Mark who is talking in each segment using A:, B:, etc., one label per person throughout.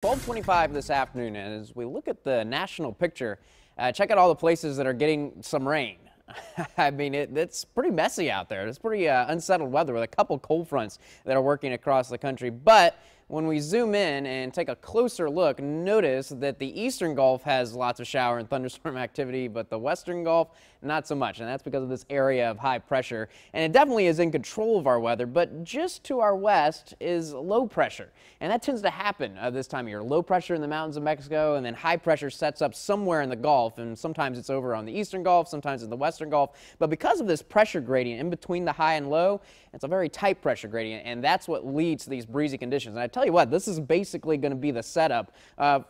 A: 12:25 this afternoon, and as we look at the national picture, check out all the places that are getting some rain. I mean, it's pretty messy out there. It's pretty unsettled weather with a couple cold fronts that are working across the country. But when we zoom in and take a closer look, notice that the eastern Gulf has lots of shower and thunderstorm activity, but the western Gulf, not so much. And that's because of this area of high pressure. And it definitely is in control of our weather, but just to our west is low pressure. And that tends to happen this time of year. Low pressure in the mountains of Mexico, and then high pressure sets up somewhere in the Gulf. And sometimes it's over on the eastern Gulf, sometimes in the western Gulf. But because of this pressure gradient in between the high and low, it's a very tight pressure gradient, and that's what leads to these breezy conditions. And I tell you what, this is basically going to be the setup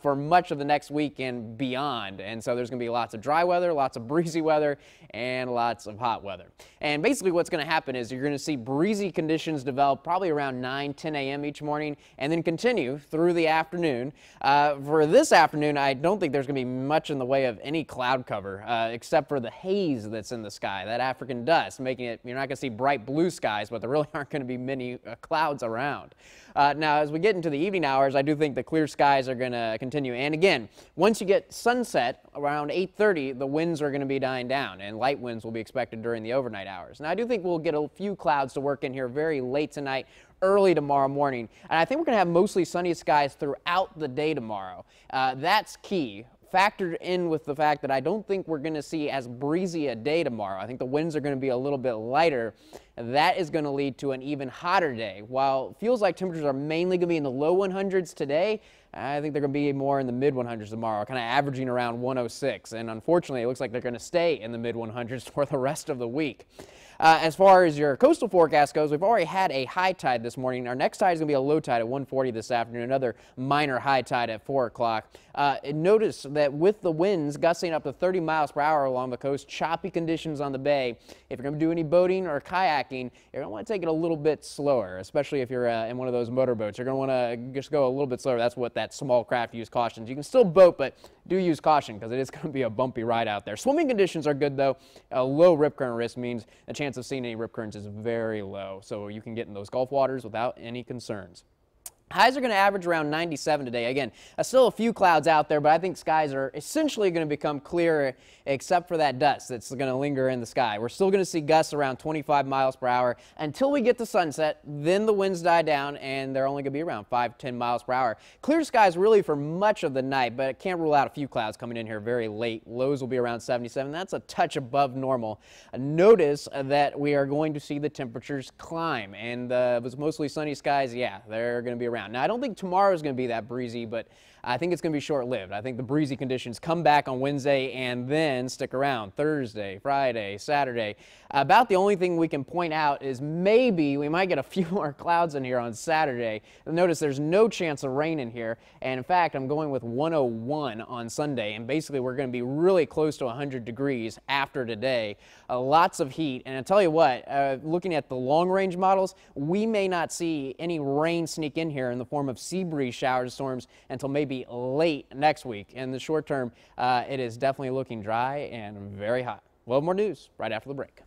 A: for much of the next week and beyond. And so there's going to be lots of dry weather, lots of breezy weather, and lots of hot weather. And basically what's going to happen is you're going to see breezy conditions develop probably around 9-10 a.m. each morning and then continue through the afternoon. For this afternoon, I don't think there's going to be much in the way of any cloud cover except for the haze that's in the sky, that African dust, making it, you're not going to see bright blue skies, but there really aren't going to be many clouds around. Now, as we get into the evening hours, I do think the clear skies are going to continue. And again, once you get sunset around 8:30, the winds are going to be dying down, and light winds will be expected during the overnight hours. Now, I do think we'll get a few clouds to work in here very late tonight, early tomorrow morning. And I think we're going to have mostly sunny skies throughout the day tomorrow. That's key. Factored in with the fact that I don't think we're going to see as breezy a day tomorrow. I think the winds are going to be a little bit lighter. That is going to lead to an even hotter day. While it feels like temperatures are mainly going to be in the low 100s today, I think they're going to be more in the mid 100s tomorrow, kind of averaging around 106. And unfortunately, it looks like they're going to stay in the mid 100s for the rest of the week. As far as your coastal forecast goes, we've already had a high tide this morning. Our next tide is going to be a low tide at 1:40 this afternoon, another minor high tide at 4 o'clock. Notice that with the winds gusting up to 30 miles per hour along the coast, choppy conditions on the bay. If you're going to do any boating or kayaking, you're going to want to take it a little bit slower, especially if you're in one of those motorboats. You're going to want to just go a little bit slower. That's what that small craft use cautions. You can still boat, but do use caution because it is going to be a bumpy ride out there. Swimming conditions are good, though. A low rip current risk means the chance of seeing any rip currents is very low, so you can get in those Gulf waters without any concerns. Highs are going to average around 97 today. Again, still a few clouds out there, but I think skies are essentially going to become clearer except for that dust that's going to linger in the sky. We're still going to see gusts around 25 miles per hour until we get to sunset. Then the winds die down, and they're only going to be around 5-10 miles per hour. Clear skies really for much of the night, but it can't rule out a few clouds coming in here very late. Lows will be around 77. That's a touch above normal. Notice that we are going to see the temperatures climb, and it was mostly sunny skies. Yeah, they're going to be around. Now, I don't think tomorrow is going to be that breezy, but I think it's going to be short-lived. I think the breezy conditions come back on Wednesday and then stick around Thursday, Friday, Saturday. About the only thing we can point out is maybe we might get a few more clouds in here on Saturday. Notice there's no chance of rain in here, and in fact, I'm going with 101 on Sunday, and basically we're going to be really close to 100 degrees after today. Lots of heat, and I'll tell you what, looking at the long-range models, we may not see any rain sneak in here in the form of sea breeze showers, storms until maybe late next week. In the short term, it is definitely looking dry and very hot. We'll have more news right after the break.